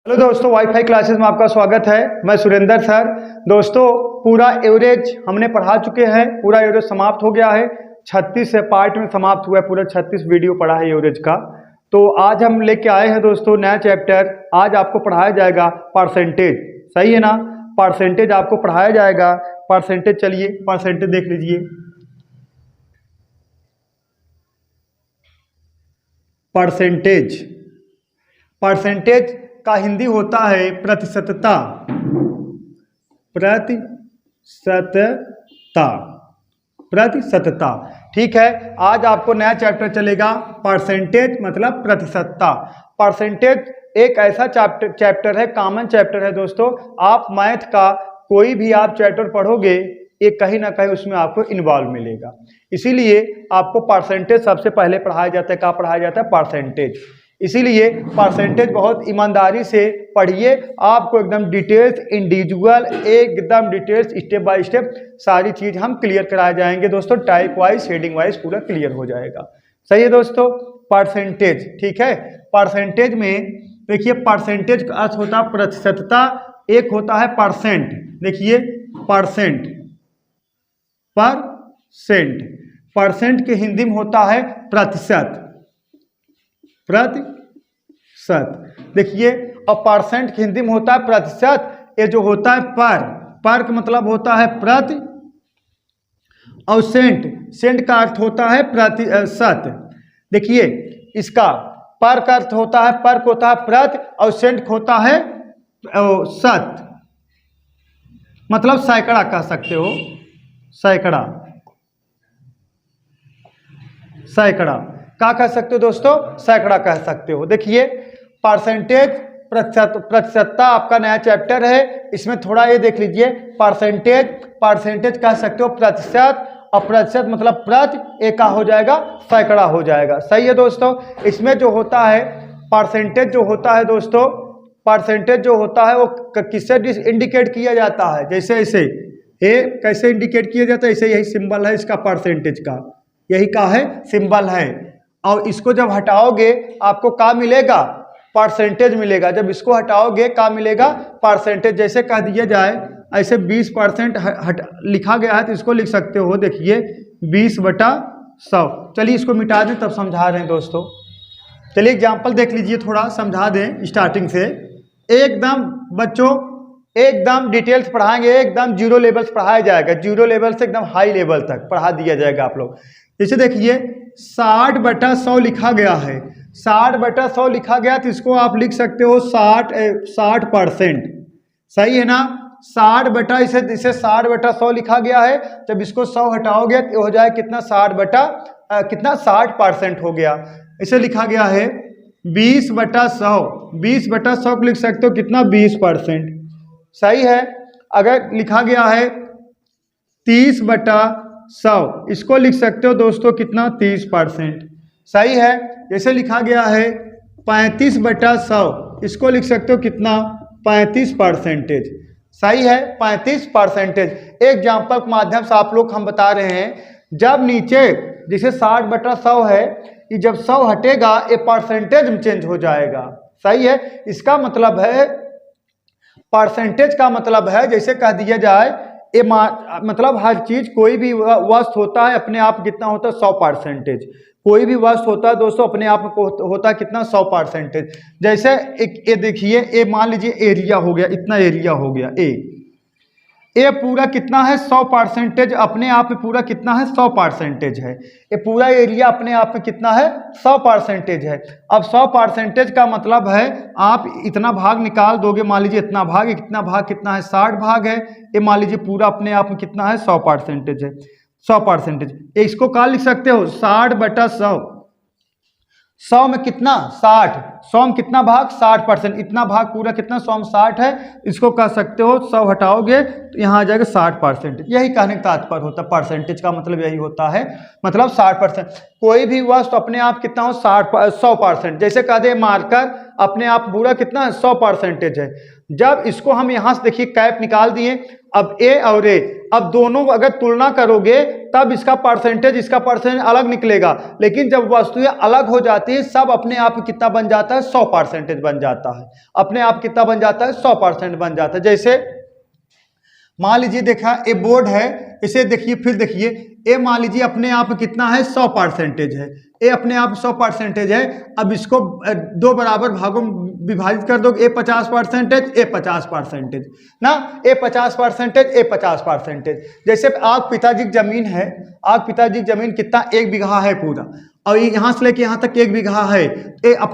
Hello दोस्तों, wifi classes में आपका स्वागत है। मैं सुरेंद्र सर। दोस्तों, पूरा एवरेज हमने पढ़ा चुके हैं। पूरा एवरेज समाप्त हो गया है। 36 पार्ट में समाप्त हुआ है। पूरा 36 वीडियो पढ़ा है एवरेज का। तो आज हम लेके आए हैं दोस्तों नया चैप्टर। आज आपको पढ़ाया जाएगा परसेंटेज। सही है ना? परसेंटेज आपको पढ़ाया जाएगा। परसेंटेज, चलिए परसेंटेज देख लीजिए। परसेंटेज का हिंदी होता है प्रतिशतता। प्रतिशतता। ठीक है, आज आपको नया चैप्टर चलेगा परसेंटेज मतलब प्रतिशतता। परसेंटेज एक ऐसा चैप्टर है, कॉमन चैप्टर है दोस्तों। आप मैथ का कोई भी आप चैप्टर पढ़ोगे, ये कहीं ना कहीं उसमें आपको इन्वॉल्व मिलेगा। इसीलिए आपको परसेंटेज सबसे पहले पढ़ाया जाता है। क्या पढ़ाया जाता है? परसेंटेज। इसीलिए परसेंटेज बहुत ईमानदारी से पढ़िए। आपको एकदम डिटेल्स, इंडिविजुअल, एकदम डिटेल्स, स्टेप बाय स्टेप सारी चीज हम क्लियर कराए जाएंगे दोस्तों। टाइप वाइज, हेडिंग वाइज पूरा क्लियर हो जाएगा। सही है दोस्तों? परसेंटेज, ठीक है। परसेंटेज में देखिए, परसेंटेज का अर्थ होता है प्रतिशतता। एक होता है परसेंट। देखिए, परसेंट परसेंट के हिंदी में होता है प्रतिशत। देखिए, और परसेंट की हिंदी में होता है प्रतिशत। ये जो होता है पर का मतलब होता है प्रति, और सेंट का अर्थ होता है प्रतिशत। देखिए, इसका पर का अर्थ होता है, पर को होता है प्रति, और सेंट होता है शत, मतलब सैकड़ा कह सकते हो। सैकड़ा क्या कह सकते हो दोस्तों? सैकड़ा कह सकते हो। देखिए, परसेंटेज प्रतिशतता आपका नया चैप्टर है। इसमें थोड़ा ये देख लीजिए। परसेंटेज कह सकते हो प्रतिशत, और प्रतिशत मतलब प्रति, एक का हो जाएगा सैकड़ा हो जाएगा। सही है दोस्तों? इसमें जो होता है परसेंटेज जो होता है दोस्तों, परसेंटेज जो होता है वो किससे इंडिकेट किया जाता है? जैसे ऐसे ये कैसे इंडिकेट किया जाता है? ऐसे यही सिंबल है इसका, परसेंटेज का यही का है, सिंबल है। और इसको जब हटाओगे आपको क्या मिलेगा? परसेंटेज मिलेगा। जब इसको हटाओगे क्या मिलेगा? परसेंटेज। जैसे कह दिया जाए ऐसे 20% लिखा गया है, तो इसको लिख सकते हो। देखिए, 20/100। चलिए इसको मिटा दें, तब समझा रहे हैं दोस्तों। चलिए एग्जाम्पल देख लीजिए, थोड़ा समझा दें स्टार्टिंग से। एकदम बच्चों, एकदम डिटेल्स पढ़ाएंगे। एकदम जीरो लेवल से पढ़ाया जाएगा। जीरो लेवल से एकदम हाई लेवल तक पढ़ा दिया जाएगा आप लोग। जैसे देखिए, 60/100 लिखा गया है। 60/100 लिखा गया, तो इसको आप लिख सकते हो 60%। सही है ना? 60 इसे 60/100 लिखा गया है। जब इसको 100 हटाओगे तो हो जाए कितना? 60% हो गया। इसे लिखा गया है 20/100। 20/100 को लिख सकते हो कितना? 20%। सही है। अगर लिखा गया है 30/100, इसको लिख सकते हो दोस्तों कितना? 30%। सही है। जैसे लिखा गया है 35/100, इसको लिख सकते हो कितना? 35%। सही है, 35%। एग्जाम्पल के माध्यम से आप लोग हम बता रहे हैं। जब नीचे जैसे 60/100 है, कि जब 100 हटेगा ये परसेंटेज में चेंज हो जाएगा। सही है। इसका मतलब है, परसेंटेज का मतलब है, जैसे कह दिया जाए ये मतलब हर चीज, कोई भी वस्तु होता है अपने आप कितना होता है? 100%। कोई भी वस्तु होता है दोस्तों अपने आप में होता है कितना? 100%। जैसे एक ये देखिए, ये मान लीजिए एरिया हो गया, इतना एरिया हो गया। ये पूरा कितना है? 100%। अपने आप में पूरा कितना है? 100% है। ये पूरा एरिया अपने आप में कितना है? 100% है। अब 100% का मतलब है आप इतना भाग निकाल दोगे। मान लीजिए इतना भाग, कितना भाग कितना है? 60 भाग है। ये मान लीजिए पूरा अपने आप में कितना है? 100% है। 100%। इसको क्या लिख सकते हो? 60/100। 100 में कितना? 60। 100 में कितना भाग? 60%। इतना भाग पूरा कितना? 100 में 60 है। इसको कह सकते हो 100 हटाओगे तो यहाँ आ जाएगा 60%। यही कहने का तात्पर्य होता है। परसेंटेज का मतलब यही होता है, मतलब 60%। कोई भी वस्तु अपने आप कितना हो? 100%। जैसे कह दे मार्कर अपने आप पूरा कितना है? 100% है। जब इसको हम यहाँ से देखिए कैप निकाल दिए। अब ए और ए, अब दोनों अगर तुलना करोगे तब इसका परसेंटेज अलग निकलेगा, लेकिन जब वस्तुएं अलग हो जाती है सब अपने आप कितना बन जाता है, 100% बन जाता है। अपने आप कितना बन जाता है, 100% बन जाता है। जैसे मान लीजिए देखा ए बोर्ड है, इसे देखिए, फिर देखिए ए मान लीजिए अपने आप कितना है, 100% है। ए अपने आप 100% है। अब इसको दो बराबर भागों में विभाजित कर दो, ए 50%, ए 50% ना, ए 50%, ए 50%। जैसे आप पिताजी की जमीन है, आप पिताजी की जमीन कितना, 1 बीघा है पूरा, और यहाँ से लेके यहाँ तक 1 बीघा है।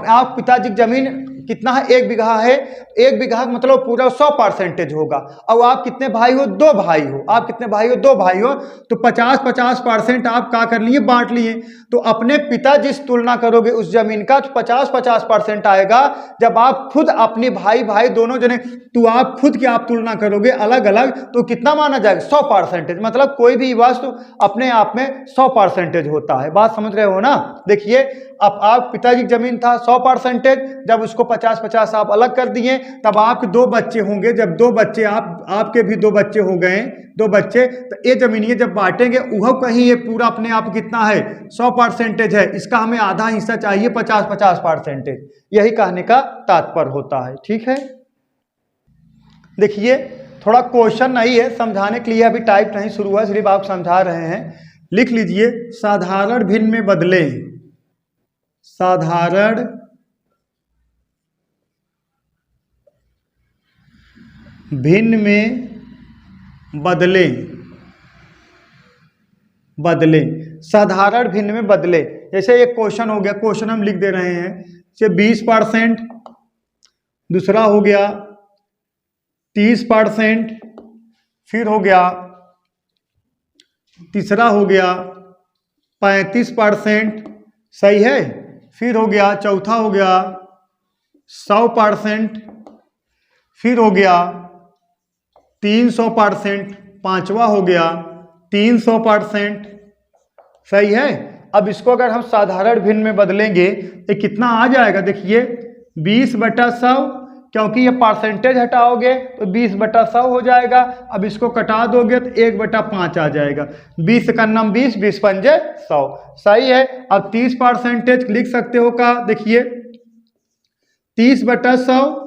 आप पिताजी की जमीन कितना है, 1 बीघा है। 1 बीघा मतलब पूरा 100% होगा। अब आप कितने भाई हो, 2 भाई हो। आप कितने भाई हो, 2 भाई हो। तो 50-50% आप क्या कर लिए, बांट लिए। तो अपने पिता जिस तुलना करोगे उस जमीन का, तो 50-50% आएगा। जब आप खुद अपने भाई दोनों जने, तो आप खुद की आप तुलना करोगे अलग अलग, तो कितना माना जाएगा, 100%। मतलब कोई भी वस्तु अपने आप में 100% होता है। बात समझ रहे हो ना। देखिए अब आप पिताजी की जमीन था 100%, जब उसको 50-50 आप अलग कर दिए, तब आपके 2 बच्चे होंगे। जब 2 बच्चे आपके भी 2 बच्चे हो गए, 2 बच्चे, तो ये जमीनिए जब बांटेंगे वह कहीं ये पूरा अपने आप कितना है, 100% है। इसका हमें आधा हिस्सा चाहिए, 50-50%। यही कहने का तात्पर्य होता है। ठीक है, देखिए थोड़ा क्वेश्चन नहीं है, समझाने के लिए अभी टाइप नहीं शुरू हुआ, सिर्फ आप समझा रहे हैं। लिख लीजिए, साधारण भिन्न में बदलें, साधारण भिन्न में बदलें, साधारण भिन्न में बदले। जैसे एक क्वेश्चन हो गया, क्वेश्चन हम लिख दे रहे हैं, जैसे 20%, दूसरा हो गया 30%, फिर हो गया तीसरा हो गया 35%, सही है। फिर हो गया चौथा हो गया 100%, फिर हो गया 300%, पांचवा हो गया 300%, सही है। अब इसको अगर हम साधारण भिन्न में बदलेंगे तो कितना आ जाएगा, देखिए 20/100, क्योंकि ये परसेंटेज हटाओगे तो 20/100 हो जाएगा। अब इसको कटा दोगे तो 1/5 आ जाएगा। 20 का नाम 20, 20 पंजे 100, सही है। अब 30% लिख सकते हो का, देखिए 30/100,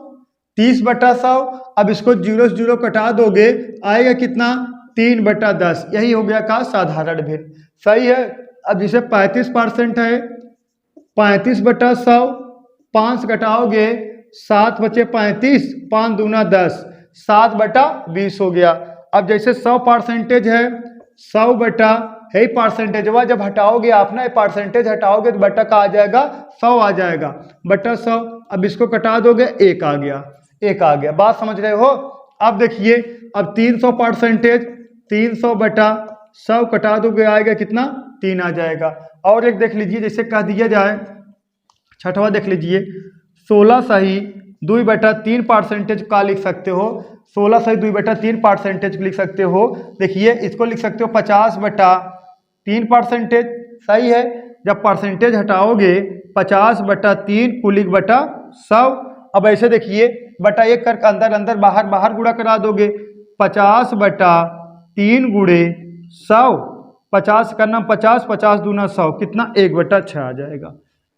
30/100। अब इसको 0 से 0 कटा दोगे, आएगा कितना, 3/10। यही हो गया का साधारण भिन्न, सही है। अब जैसे 35% है, 35/100, 5 घटाओगे 7 बचे 35, 5 दूना 10, 7/20 हो गया। अब जैसे 100% है, 100 है परसेंटेज हुआ, जब हटाओगे आप ना, परसेंटेज हटाओगे तो बटा का आ जाएगा 100 आ जाएगा, बटा 100। अब इसको कटा दोगे, 1 आ गया, 1 आ गया। बात समझ रहे हो। अब देखिए, अब 300%, 300/100 कटा दोगे, आएगा कितना, 3 आ जाएगा। और एक देख लीजिए, जैसे कह दिया जाए, छठवा देख लीजिए, 16 सही 2/3% का लिख सकते हो, 16 सही 2/3% लिख सकते हो। देखिए इसको लिख सकते हो 50/3%, सही है। जब परसेंटेज हटाओगे 50/3 कुलिक बटा 100। अब ऐसे देखिए, बटा 1 कर अंदर अंदर बाहर बाहर गुणा करा दोगे, 50/3 गुणे 100, 50 का नाम 50, 50 दूना 100, कितना 1/6 आ जाएगा,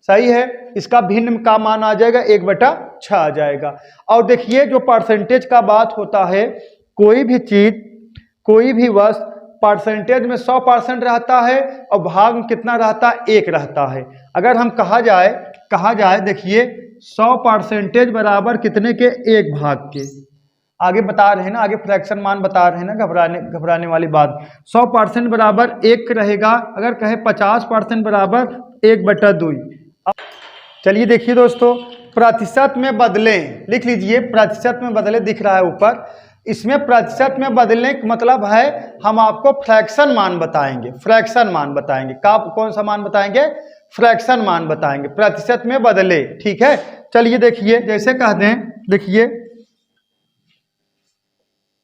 सही है। इसका भिन्न का मान आ जाएगा 1/6 आ जाएगा। और देखिए जो परसेंटेज का बात होता है, कोई भी चीज, कोई भी वस्तु परसेंटेज में 100% रहता है और भाग में कितना रहता है, 1 रहता है। अगर हम कहा जाए देखिए 100% बराबर कितने के, 1 भाग के। आगे बता रहे हैं ना, आगे फ्रैक्शन मान बता रहे हैं ना, घबराने वाली बात। 100% बराबर 1 रहेगा। अगर कहे 50% बराबर 1/2। चलिए देखिए दोस्तों, प्रतिशत में बदलें, लिख लीजिए प्रतिशत में बदले, दिख रहा है ऊपर। इसमें प्रतिशत में बदलने का मतलब है हम आपको फ्रैक्शन मान बताएंगे, फ्रैक्शन मान बताएंगे। कौन सा मान बताएंगे, फ्रैक्शन मान बताएंगे, प्रतिशत में बदले, ठीक है। चलिए देखिए, जैसे कह दें, देखिए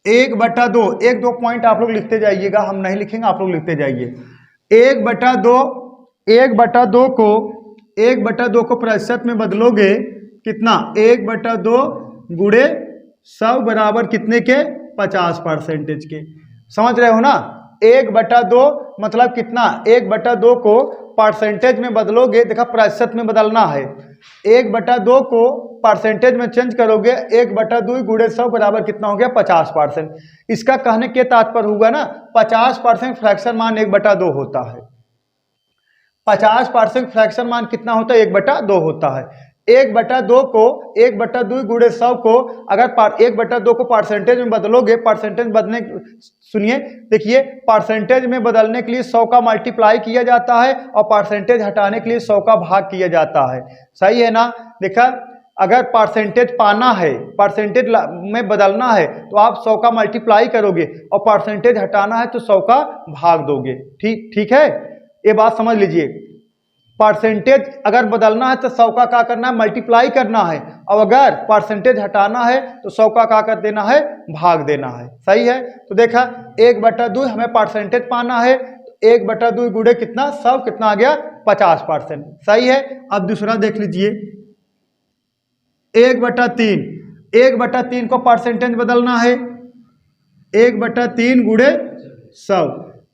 1/2, 1-2 पॉइंट आप लोग लिखते जाइएगा, हम नहीं लिखेंगे, आप लोग लिखते जाइए। 1/2, 1/2 को प्रतिशत में बदलोगे कितना, 1/2 गुणे 100 बराबर कितने के, 50% के। समझ रहे हो ना। 1/2 मतलब कितना, 1/2 को परसेंटेज में बदलोगे, देखा प्रतिशत में बदलना है, 1/2 को परसेंटेज में चेंज करोगे, 1/2 गुणे 100 बराबर कितना हो गया 50%। इसका कहने के तात्पर्य होगा ना 50% फ्रैक्शन मान 1/2 होता है। 50% फ्रैक्शन मान कितना होता है 1/2 होता है। 1/2 को 1/2 गुणे 100 को अगर 1/2 को परसेंटेज में बदलोगे, परसेंटेज बदलने, सुनिए देखिए, परसेंटेज में बदलने के लिए 100 का मल्टीप्लाई किया जाता है और परसेंटेज हटाने के लिए 100 का भाग किया जाता है। सही है ना। देखा, अगर परसेंटेज पाना है, परसेंटेज में बदलना है तो आप 100 का मल्टीप्लाई करोगे और परसेंटेज हटाना है तो 100 का भाग दोगे। ठीक है, ये बात समझ लीजिए। परसेंटेज अगर बदलना है तो 100 का क्या करना है मल्टीप्लाई करना है, और अगर परसेंटेज हटाना है तो 100 का क्या कर देना है भाग देना है। सही है। तो देखा 1/2 हमें परसेंटेज पाना है, 1/2 गुणे कितना 100, कितना आ गया 50%। सही है। अब दूसरा देख लीजिए 1/3, 1/3 को परसेंटेज बदलना है, 1/3 गुणे 100।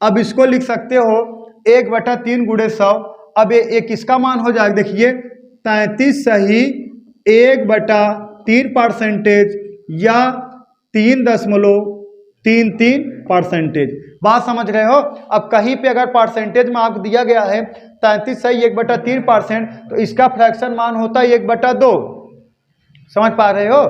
अब इसको लिख सकते हो 1/3 गुणे 100। अब ये किसका मान हो जाएगा, देखिए 33 सही 1/3% या 3.33%। बात समझ रहे हो। अब कहीं पे अगर परसेंटेज में आपको दिया गया है 33 सही 1/3%, तो इसका फ्रैक्शन मान होता है 1/2। समझ पा रहे हो।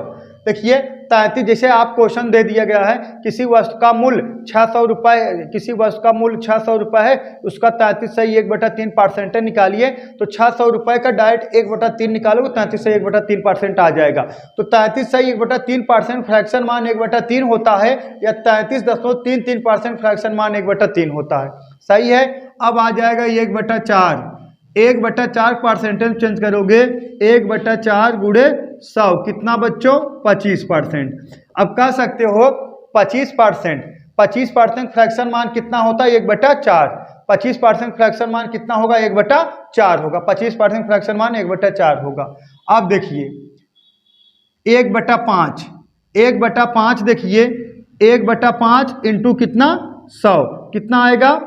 देखिए 33, जैसे आप क्वेश्चन दे दिया गया है किसी वस्तु का मूल्य 600 रुपये, किसी वस्तु का मूल्य 600 रुपये है, उसका 33 सही 1/3% निकालिए, तो 600 रुपये का डायरेक्ट 1/3 निकालोगे 33 सही 1/3% आ जाएगा। तो 33 सही 1/3% फ्रैक्शन मान 1/3 होता है, या 33.33% फ्रैक्शन मान 1/3 होता है। सही है। अब आ जाएगा 1/4, 1/4 परसेंटेज चेंज करोगे, 1/4 गुणे 100 कितना बच्चों 25%। अब कह सकते हो 25%, 25% फ्रैक्शन मान कितना होता है 1/4, 25% फ्रैक्शन मान कितना होगा 1/4 होगा, 25% फ्रैक्शन मान 1/4 होगा। अब देखिए 1/5, 1/5 देखिए 1/5 इंटू कितना 100 कितना आएगा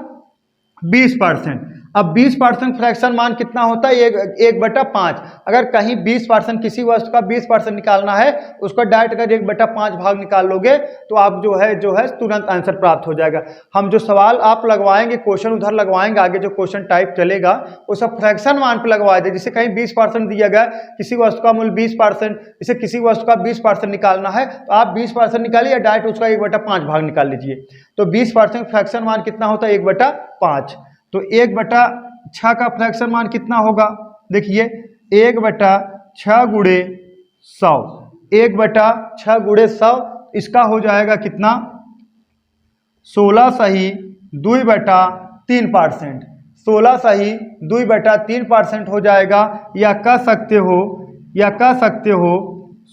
20%। अब 20% फ्रैक्शन मान कितना होता है 1/5। अगर कहीं 20% किसी वस्तु का 20% निकालना है, उसका डायरेक्ट अगर 1/5 भाग निकाल लोगे तो आप जो है तुरंत आंसर प्राप्त हो जाएगा। हम जो सवाल आप लगवाएंगे, क्वेश्चन उधर लगवाएंगे, आगे जो क्वेश्चन टाइप चलेगा वो सब फ्रैक्शन मान पे लगवाए थे। जिसे कहीं 20% दिया गया, किसी वस्तु का मूल्य 20%, जैसे किसी वस्तु का 20% निकालना है तो आप 20% निकालिए, डायरेक्ट उसका 1/5 भाग निकाल लीजिए। तो 20% फ्रैक्शन मान कितना होता है 1/5। तो 1/6 का फ्रैक्शन मान कितना होगा, देखिए 1/6 गुणे 100, 1/6 गुणे 100 इसका हो जाएगा कितना 16 सही 2/3%, 16 सही 2/3% हो जाएगा। या कह सकते हो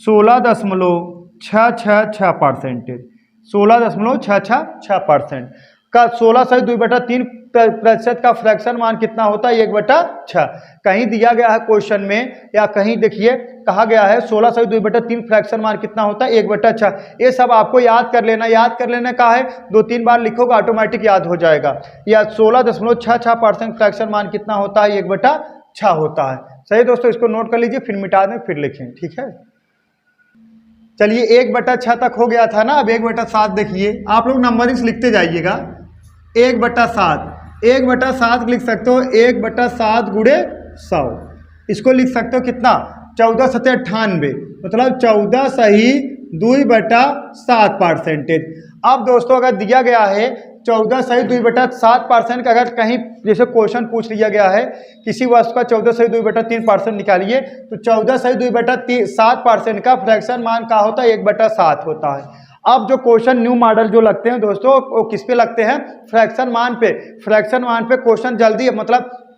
16.666%, 16.666% का 16 सही 2/3% का फ्रैक्शन मान कितना होता है 1/6। कहीं दिया गया है क्वेश्चन में, या कहीं देखिए कहा गया है 16 सही 2/3 फ्रैक्शन मान कितना होता है 1/6। ये सब आपको याद कर लेना का है, 2-3 बार लिखोगे ऑटोमेटिक याद हो जाएगा। या 16.66% फ्रैक्शन मान कितना होता है 1/6 होता है। सही दोस्तों, इसको नोट कर लीजिए, फिर मिटा दें, फिर लिखें। ठीक है, चलिए 1/6 तक हो गया था ना। अब 1/7 देखिए, आप लोग नंबरिंग्स लिखते जाइएगा। 1/7, 1/7 लिख सकते हो 1/7 गुणे 100, इसको लिख सकते हो कितना 14 सत्ते 98, मतलब 14 सही 2/7%। अब दोस्तों अगर दिया गया है 14 सही 2/7% का, अगर कहीं जैसे क्वेश्चन पूछ लिया गया है किसी वस्तु का 14 सही 2/3% निकालिए, तो 14 सही 2/7% का फ्रैक्शन मान का होता है 1/7 होता है। अब जो क्वेश्चन न्यू मॉडल जो लगते हैं दोस्तों, वो किस पे लगते हैं फ्रैक्शन मान पे। फ्रैक्शन मान पे क्वेश्चन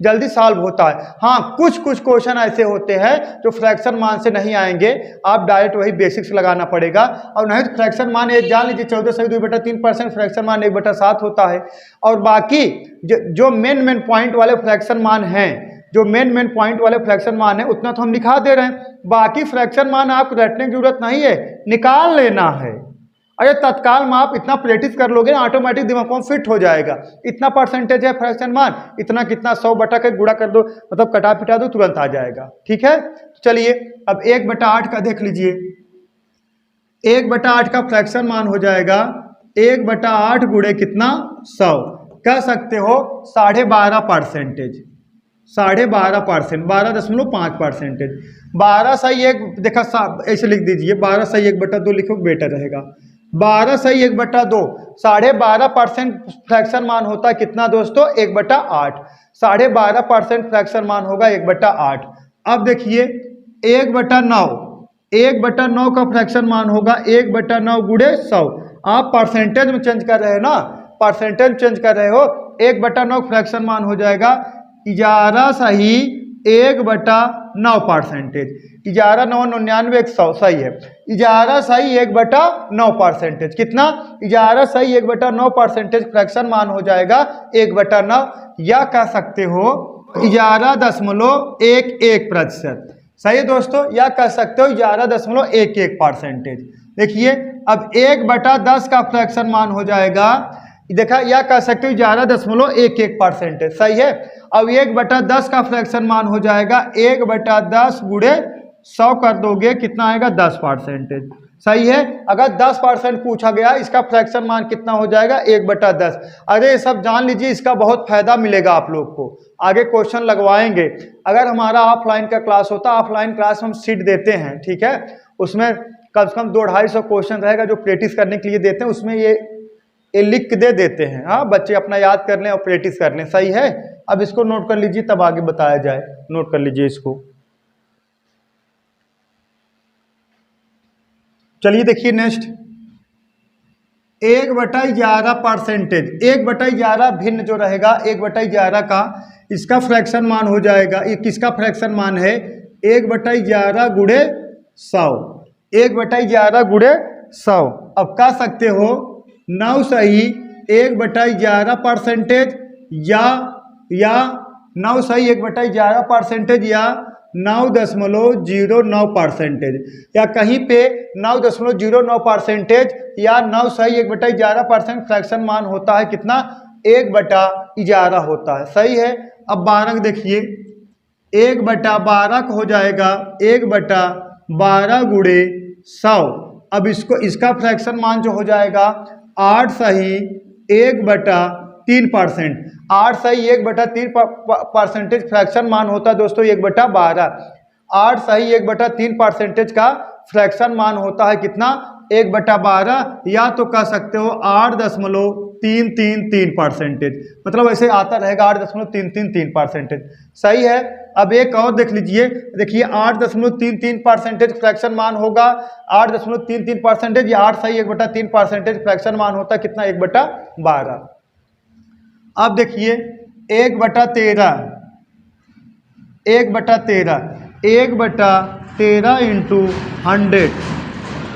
जल्दी सॉल्व होता है। हाँ, कुछ क्वेश्चन ऐसे होते हैं जो फ्रैक्शन मान से नहीं आएंगे, आप डायरेक्ट वही बेसिक्स लगाना पड़ेगा। और नहीं तो फ्रैक्शन मान एक जान लीजिए 14 सही 2/3% फ्रैक्शन मान 1/7 होता है। और बाकी जो मेन पॉइंट वाले फ्रैक्शन मान हैं, जो मेन पॉइंट वाले फ्रैक्शन मान है उतना तो हम लिखा दे रहे हैं। बाकी फ्रैक्शन मान आपको रटने की जरूरत नहीं है, निकाल लेना है। अरे तत्काल में आप इतना प्रैक्टिस कर लोगे ना, ऑटोमेटिक दिमाग में फिट हो जाएगा। इतना परसेंटेज है फ्रैक्शन मान, इतना कितना 100 बटा के गुणा कर दो, मतलब कटा पिटा दो, तुरंत आ जाएगा। ठीक है, चलिए अब 1/8 का देख लीजिए। 1/8 का फ्रैक्शन मान हो जाएगा 1/8 गुणे कितना 100, कह सकते हो 12.5%। 12.5%, 12.5%। 12 सही एक देखा ऐसे लिख दीजिए, 12 सही 1/2 लिखो बेटर रहेगा। 12 सही 1/2, 12.5% फ्रैक्शन मान होता है कितना दोस्तों 1/8। 12.5% फ्रैक्शन मान होगा 1/8। अब देखिए 1/9, 1/9 का फ्रैक्शन मान होगा 1/9 गुणे 100। आप परसेंटेज में चेंज कर रहे हो ना, परसेंटेज चेंज कर रहे हो। 1/9 फ्रैक्शन मान हो जाएगा 11 सही 1/9%। 11 9 99 100 सही है। 11 सही 1/9%, कितना 11 सही 1/9% फ्रैक्शन मान हो जाएगा 1/9, या कह सकते हो 11.11%। सही है दोस्तों, या कह सकते हो 11.11%। देखिए अब 1/10 का फ्रैक्शन मान हो जाएगा, देखा, या कह सकते हो 11.11%। सही है। अब 1/10 का फ्रैक्शन मान हो जाएगा 1/10 गुणे 100 कर दोगे कितना आएगा 10%। सही है। अगर 10% पूछा गया, इसका फ्रैक्शन मान कितना हो जाएगा 1/10। अरे ये सब जान लीजिए, इसका बहुत फायदा मिलेगा आप लोग को, आगे क्वेश्चन लगवाएंगे। अगर हमारा ऑफलाइन का क्लास होता, ऑफलाइन क्लास हम सीट देते हैं, ठीक है, उसमें कम से कम 200-250 क्वेश्चन रहेगा जो प्रैक्टिस करने के लिए देते हैं, उसमें ये लिख के दे देते हैं। हाँ, बच्चे अपना याद कर लें और प्रैक्टिस कर लें। सही है। अब इसको नोट कर लीजिए, तब आगे बताया जाए। नोट कर लीजिए इसको। चलिए देखिए नेक्स्ट, 1/11%। 1/11 भिन्न जो रहेगा 1/11 का, इसका फ्रैक्शन मान हो जाएगा, ये किसका फ्रैक्शन मान है 1/11 गुणे 100। 1/11 गुणे 100। अब कह सकते हो 9 सही 1/11%, या 9 सही 1/11% या 9.09%, या कहीं पे 9.09% या 9 सही 1/11% फ्रैक्शन मान होता है कितना 1/11 होता है। सही है। अब 12 देखिए, 1/12 हो जाएगा 1/12 गुणे 100। अब इसका फ्रैक्शन मान जो हो जाएगा 8 सही 1/3%। 8 सही 1/3% फ्रैक्शन मान होता है दोस्तों 1/12। 8 सही 1/3% का फ्रैक्शन मान होता है कितना 1/12, या तो कह सकते हो 8.333%, मतलब ऐसे आता रहेगा 8.333%। सही है। अब एक और देख लीजिए, देखिए 8.33% फ्रैक्शन मान होगा 8.33%, या 8 सही 1/3% फ्रैक्शन मान होता है कितना 1/12। अब देखिए 1/13, 1/13, 1/13 इंटू 100।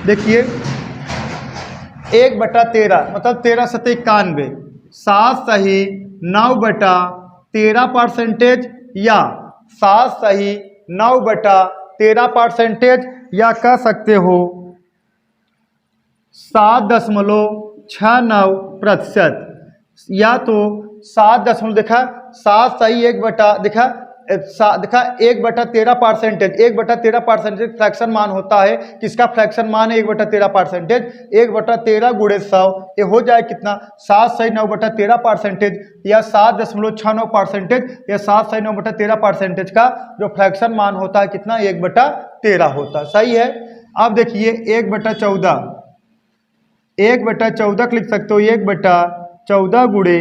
देखिए 1/13 मतलब 13 सत्ते 91, 7 सही 9/13%, या 7 सही 9/13%, या कह सकते हो 7.69%, या तो 7 देखा 7 सही 1/13%। 1/13% फ्रैक्शन मान होता है, किसका फ्रैक्शन मान है 1/13%। 1/13 गुणे 100, ये हो जाए कितना 7 सही 9/13%, या 7.69%, या 7 सही 9/13% का जो फ्रैक्शन मान होता है कितना 1/13 होता है। सही है। अब देखिए 1/14, 1/14 लिख सकते हो 1/14 गुणे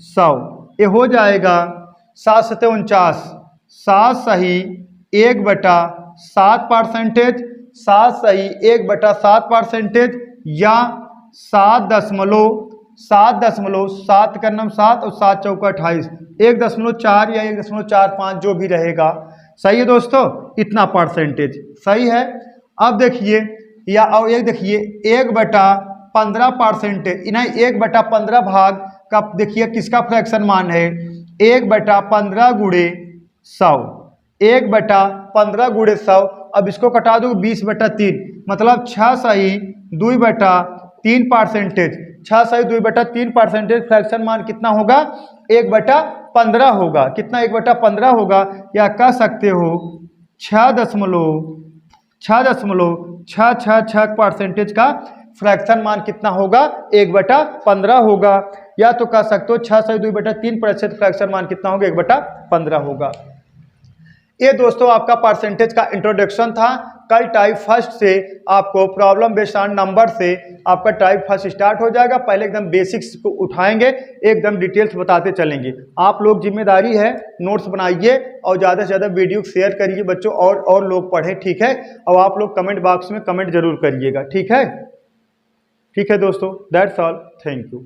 100, ये हो जाएगा 7 सत्ते 49, 7 सही 1/7%, 7 सही 1/7%, या 7.7 का नाम 7 और 7 चौका 28, 1.4 या 1.45 जो भी रहेगा। सही है दोस्तों, इतना परसेंटेज। सही है। अब देखिए, या और एक देखिए 1/15%, नहीं 1/15 भाग का देखिए किसका फ्रैक्शन मान है 1/15 गुणे 100। 1/15 गुणे 100। अब इसको कटा दो 20/3, मतलब 6 सही 3%। 6/2/3% फ्रैक्शन मान कितना होगा? 1/15 होगा। कितना? 1/15 होगा। या कह सकते हो 6.666% का फ्रैक्शन मान कितना होगा? 1/15 होगा। या तो कह सकते हो 6/2/3% फ्रैक्शन मान कितना होगा? 1/15 होगा। ये दोस्तों आपका परसेंटेज का इंट्रोडक्शन था। कल टाइप फर्स्ट से आपको प्रॉब्लम बेस्ड ऑन नंबर से आपका टाइप फर्स्ट स्टार्ट हो जाएगा। पहले एकदम बेसिक्स को उठाएंगे, एकदम डिटेल्स बताते चलेंगे। आप लोग जिम्मेदारी है नोट्स बनाइए और ज़्यादा से ज़्यादा वीडियो शेयर करिए बच्चों, और लोग पढ़ें, ठीक है। और आप लोग कमेंट बॉक्स में कमेंट जरूर करिएगा, ठीक है। ठीक है दोस्तों, दैट्स ऑल, थैंक यू।